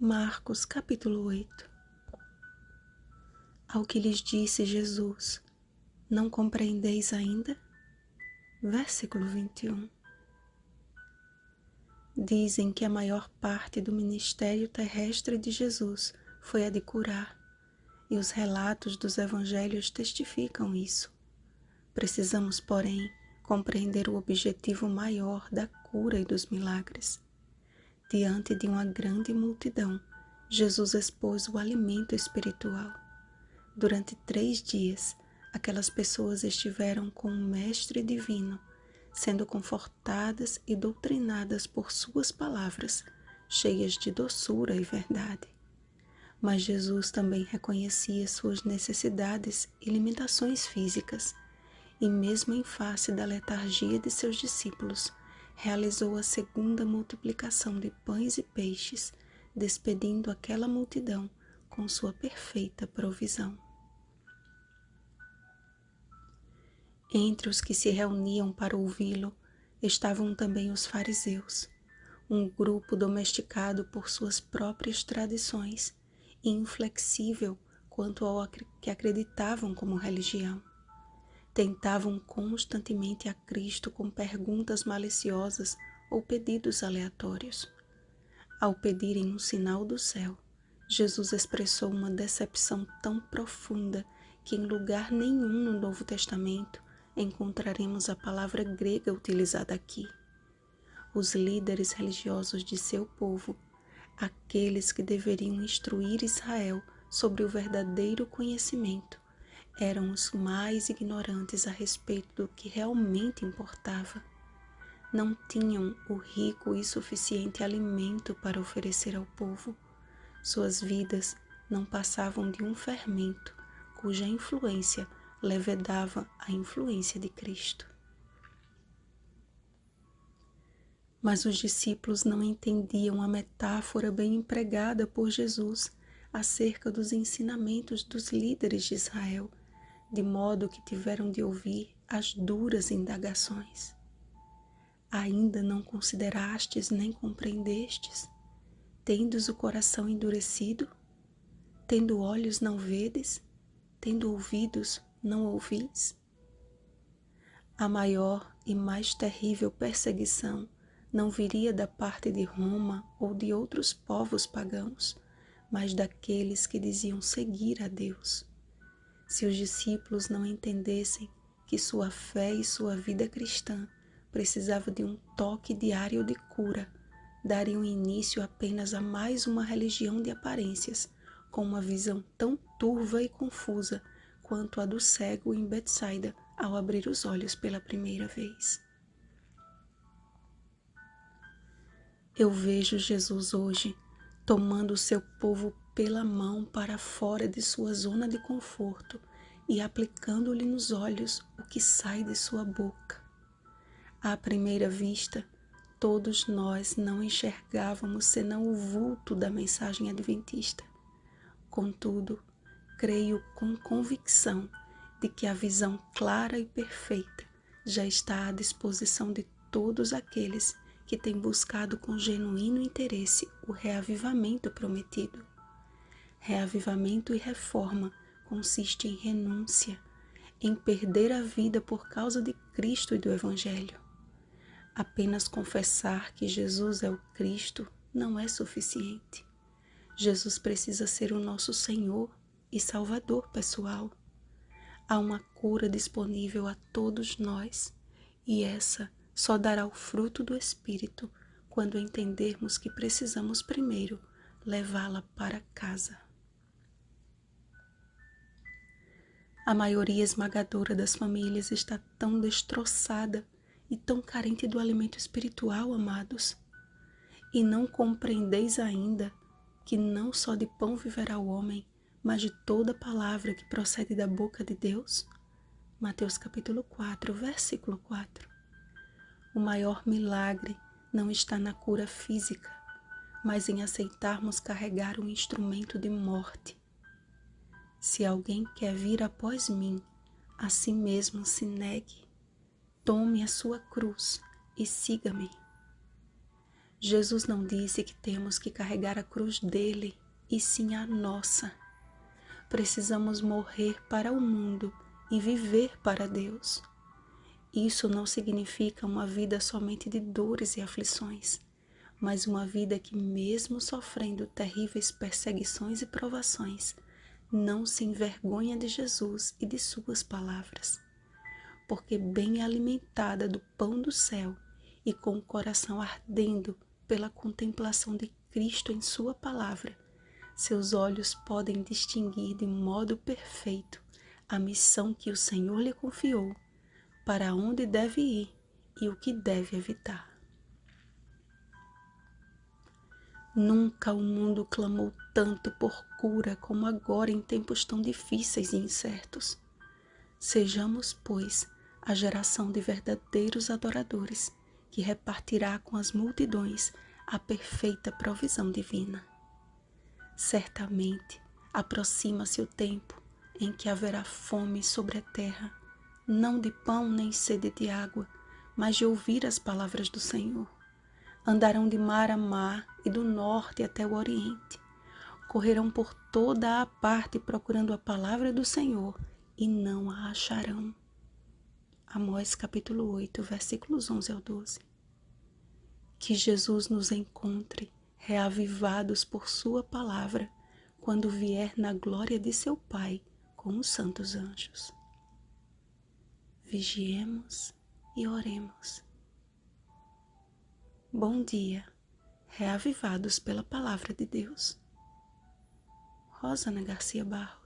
Marcos capítulo 8. Ao que lhes disse Jesus: não compreendeis ainda? Versículo 21. Dizem que a maior parte do ministério terrestre de Jesus foi a de curar, e os relatos dos evangelhos testificam isso. Precisamos, porém, compreender o objetivo maior da cura e dos milagres. Diante de uma grande multidão, Jesus expôs o alimento espiritual. Durante 3 dias, aquelas pessoas estiveram com o Mestre Divino, sendo confortadas e doutrinadas por suas palavras, cheias de doçura e verdade. Mas Jesus também reconhecia suas necessidades e limitações físicas, e mesmo em face da letargia de seus discípulos, realizou a segunda multiplicação de pães e peixes, despedindo aquela multidão com sua perfeita provisão. Entre os que se reuniam para ouvi-lo estavam também os fariseus, um grupo domesticado por suas próprias tradições e inflexível quanto ao que acreditavam como religião. Tentavam constantemente a Cristo com perguntas maliciosas ou pedidos aleatórios. Ao pedirem um sinal do céu, Jesus expressou uma decepção tão profunda que em lugar nenhum no Novo Testamento encontraremos a palavra grega utilizada aqui. Os líderes religiosos de seu povo, aqueles que deveriam instruir Israel sobre o verdadeiro conhecimento, eram os mais ignorantes a respeito do que realmente importava. Não tinham o rico e suficiente alimento para oferecer ao povo. Suas vidas não passavam de um fermento, cuja influência levedava a influência de Cristo. Mas os discípulos não entendiam a metáfora bem empregada por Jesus acerca dos ensinamentos dos líderes de Israel, de modo que tiveram de ouvir as duras indagações. Ainda não considerastes nem compreendestes? Tendes o coração endurecido? Tendo olhos não vedes? Tendo ouvidos não ouvis? A maior e mais terrível perseguição não viria da parte de Roma ou de outros povos pagãos, mas daqueles que diziam seguir a Deus. Se os discípulos não entendessem que sua fé e sua vida cristã precisava de um toque diário de cura, dariam início apenas a mais uma religião de aparências, com uma visão tão turva e confusa quanto a do cego em Betsaida ao abrir os olhos pela primeira vez. Eu vejo Jesus hoje tomando o seu povo pela mão para fora de sua zona de conforto e aplicando-lhe nos olhos o que sai de sua boca. À primeira vista, todos nós não enxergávamos senão o vulto da mensagem adventista. Contudo, creio com convicção de que a visão clara e perfeita já está à disposição de todos aqueles que têm buscado com genuíno interesse o reavivamento prometido. Reavivamento e reforma consiste em renúncia, em perder a vida por causa de Cristo e do Evangelho. Apenas confessar que Jesus é o Cristo não é suficiente. Jesus precisa ser o nosso Senhor e Salvador pessoal. Há uma cura disponível a todos nós, e essa só dará o fruto do Espírito quando entendermos que precisamos primeiro levá-la para casa. A maioria esmagadora das famílias está tão destroçada e tão carente do alimento espiritual, amados. E não compreendeis ainda que não só de pão viverá o homem, mas de toda palavra que procede da boca de Deus? Mateus capítulo 4, versículo 4. O maior milagre não está na cura física, mas em aceitarmos carregar um instrumento de morte. Se alguém quer vir após mim, a si mesmo se negue, tome a sua cruz e siga-me. Jesus não disse que temos que carregar a cruz dele, e sim a nossa. Precisamos morrer para o mundo e viver para Deus. Isso não significa uma vida somente de dores e aflições, mas uma vida que, mesmo sofrendo terríveis perseguições e provações, não se envergonha de Jesus e de suas palavras. Porque bem alimentada do pão do céu e com o coração ardendo pela contemplação de Cristo em sua palavra, seus olhos podem distinguir de modo perfeito a missão que o Senhor lhe confiou, para onde deve ir e o que deve evitar. Nunca o mundo clamou tanto por cura como agora em tempos tão difíceis e incertos. Sejamos, pois, a geração de verdadeiros adoradores que repartirá com as multidões a perfeita provisão divina. Certamente aproxima-se o tempo em que haverá fome sobre a terra, não de pão nem sede de água, mas de ouvir as palavras do Senhor. Andarão de mar a mar e do norte até o oriente. Correrão por toda a parte procurando a palavra do Senhor e não a acharão. Amós capítulo 8, versículos 11 ao 12. Que Jesus nos encontre reavivados por sua palavra quando vier na glória de seu Pai com os santos anjos. Vigiemos e oremos. Bom dia, reavivados pela palavra de Deus. Rosana Garcia Barros.